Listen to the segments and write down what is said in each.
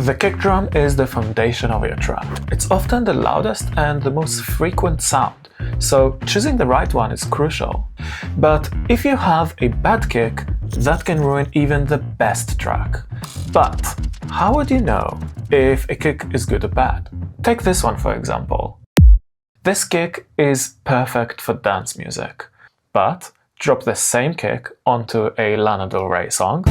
The kick drum is the foundation of your track. It's often the loudest and the most frequent sound, so choosing the right one is crucial. But if you have a bad kick, that can ruin even the best track. But how would you know if a kick is good or bad? Take this one for example. This kick is perfect for dance music, but drop the same kick onto a Lana Del Rey song,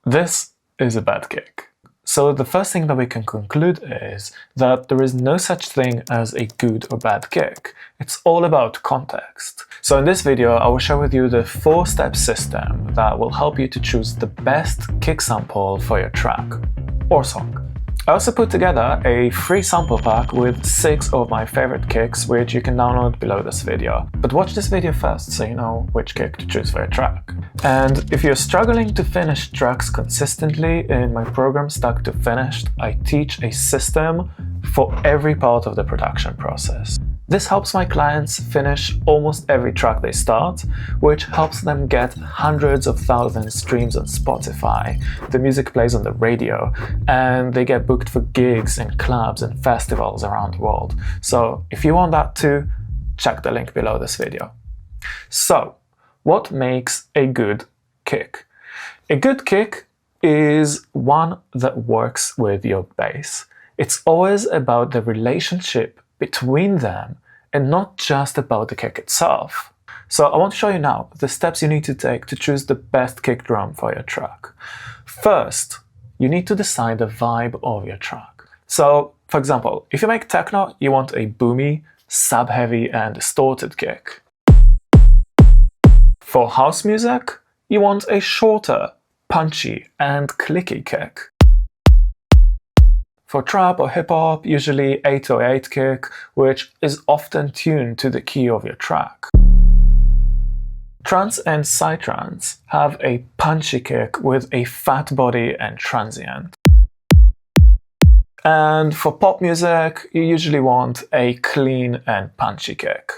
this is a bad kick. So the first thing that we can conclude is that there is no such thing as a good or bad kick. It's all about context. So in this video, I will share with you the 4-step system that will help you to choose the best kick sample for your track or song. I also put together a free sample pack with 6 of my favorite kicks, which you can download below this video. But watch this video first so you know which kick to choose for your track. And if you're struggling to finish tracks consistently, in my program Stuck to Finished, I teach a system for every part of the production process. This helps my clients finish almost every track they start, which helps them get hundreds of thousands streams on Spotify, the music plays on the radio, and they get booked for gigs in clubs and festivals around the world. So if you want that too, check the link below this video. So, what makes a good kick? A good kick is one that works with your bass. It's always about the relationship between them and not just about the kick itself. So I want to show you now the steps you need to take to choose the best kick drum for your track. First, you need to decide the vibe of your track. So, for example, if you make techno, you want a boomy, sub-heavy and distorted kick. For house music, you want a shorter, punchy and clicky kick. For trap or hip-hop, usually 808 kick, which is often tuned to the key of your track. Trance and psytrance have a punchy kick with a fat body and transient. And for pop music, you usually want a clean and punchy kick.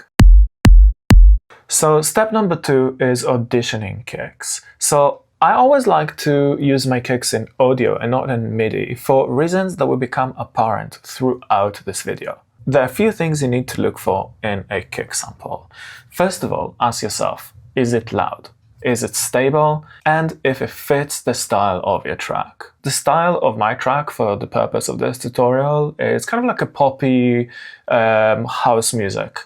So step number 2 is auditioning kicks. So I always like to use my kicks in audio and not in MIDI for reasons that will become apparent throughout this video. There are a few things you need to look for in a kick sample. First of all, ask yourself, is it loud? Is it stable? And if it fits the style of your track. The style of my track for the purpose of this tutorial is kind of like a poppy house music.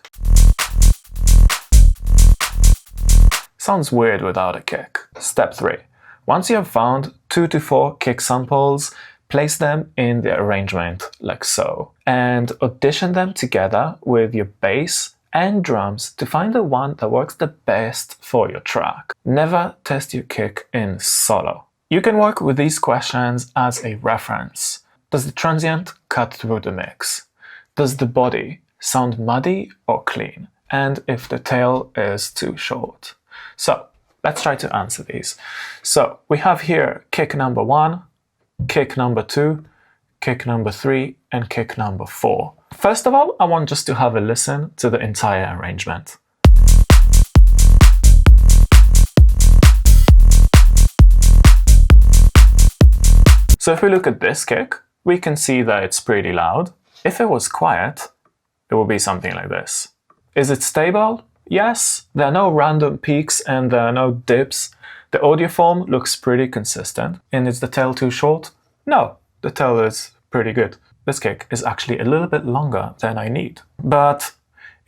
Sounds weird without a kick. Step 3. Once you have found 2 to 4 kick samples, place them in the arrangement like so, and audition them together with your bass and drums to find the one that works the best for your track. Never test your kick in solo. You can work with these questions as a reference. Does the transient cut through the mix? Does the body sound muddy or clean? And if the tail is too short? So, let's try to answer these. So, we have here kick number 1, kick number 2, kick number 3, and kick number 4. First of all, I want just to have a listen to the entire arrangement. So if we look at this kick, we can see that it's pretty loud. If it was quiet, it would be something like this. Is it stable? Yes, there are no random peaks and there are no dips. The audio form looks pretty consistent. And is the tail too short? No, the tail is pretty good. This kick is actually a little bit longer than I need. But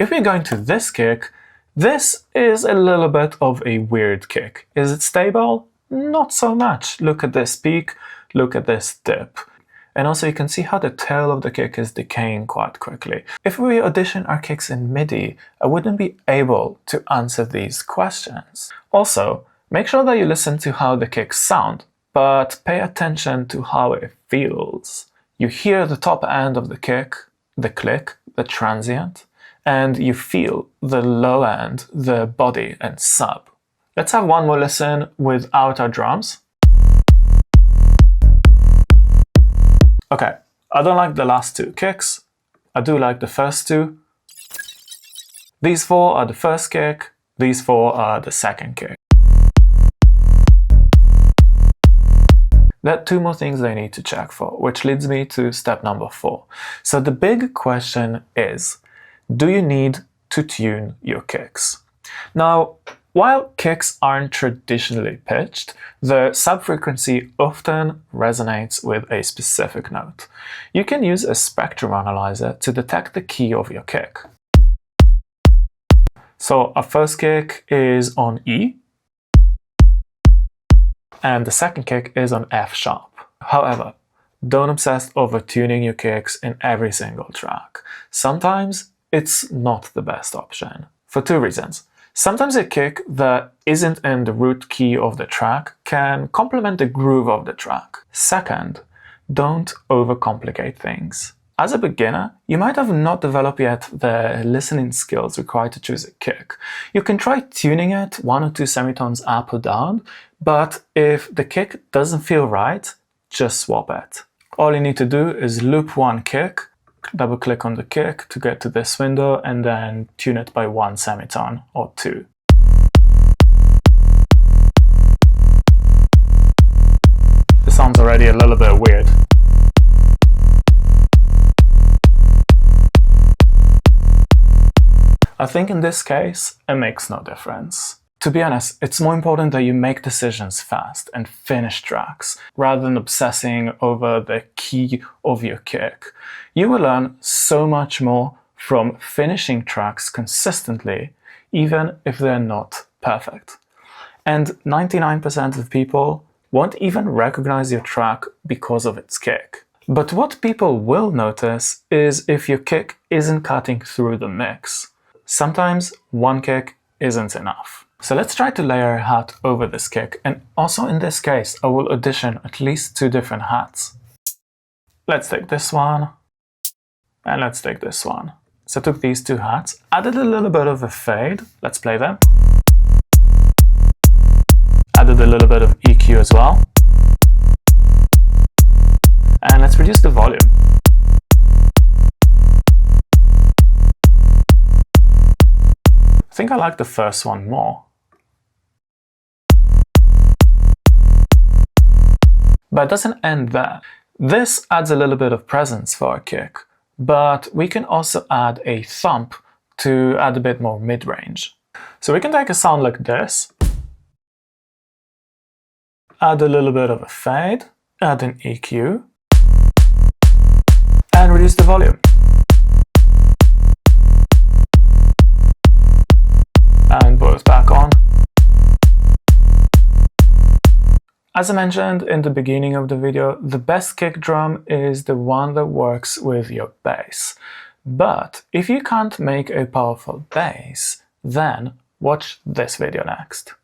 if we're going to this kick, this is a little bit of a weird kick. Is it stable? Not so much. Look at this peak, look at this dip. And also you can see how the tail of the kick is decaying quite quickly. If we audition our kicks in MIDI, I wouldn't be able to answer these questions. Also, make sure that you listen to how the kicks sound, but pay attention to how it feels. You hear the top end of the kick, the click, the transient, and you feel the low end, the body and sub. Let's have one more listen without our drums. Okay, I don't like the last 2 kicks. I do like the first 2. These 4 are the first kick, These four are the second kick. There are two more things they need to check for, which leads me to step number 4. So the big question is, do you need to tune your kicks? Now, while kicks aren't traditionally pitched, the subfrequency often resonates with a specific note. You can use a spectrum analyzer to detect the key of your kick. So our first kick is on E, and the second kick is on F sharp. However, don't obsess over tuning your kicks in every single track. Sometimes it's not the best option, for two reasons. Sometimes a kick that isn't in the root key of the track can complement the groove of the track. Second, don't overcomplicate things. As a beginner, you might have not developed yet the listening skills required to choose a kick. You can try tuning it 1 or 2 semitones up or down, but if the kick doesn't feel right, just swap it. All you need to do is loop one kick, double click on the kick to get to this window, and then tune it by 1 semitone or 2. This sounds already a little bit weird. I think in this case, it makes no difference. To be honest, it's more important that you make decisions fast and finish tracks, rather than obsessing over the key of your kick. You will learn so much more from finishing tracks consistently, even if they're not perfect. And 99% of people won't even recognize your track because of its kick. But what people will notice is if your kick isn't cutting through the mix. Sometimes one kick isn't enough. So let's try to layer a hat over this kick, and also in this case I will audition at least 2 different hats. Let's take this one, and let's take this one. So I took these 2 hats, added a little bit of a fade, let's play them. Added a little bit of EQ as well. And let's reduce the volume. I think I like the first one more. But it doesn't end there. This adds a little bit of presence for a kick, but we can also add a thump to add a bit more mid-range. So we can take a sound like this, add a little bit of a fade, add an EQ, and reduce the volume. And both back on. As I mentioned in the beginning of the video, the best kick drum is the one that works with your bass. But if you can't make a powerful bass, then watch this video next.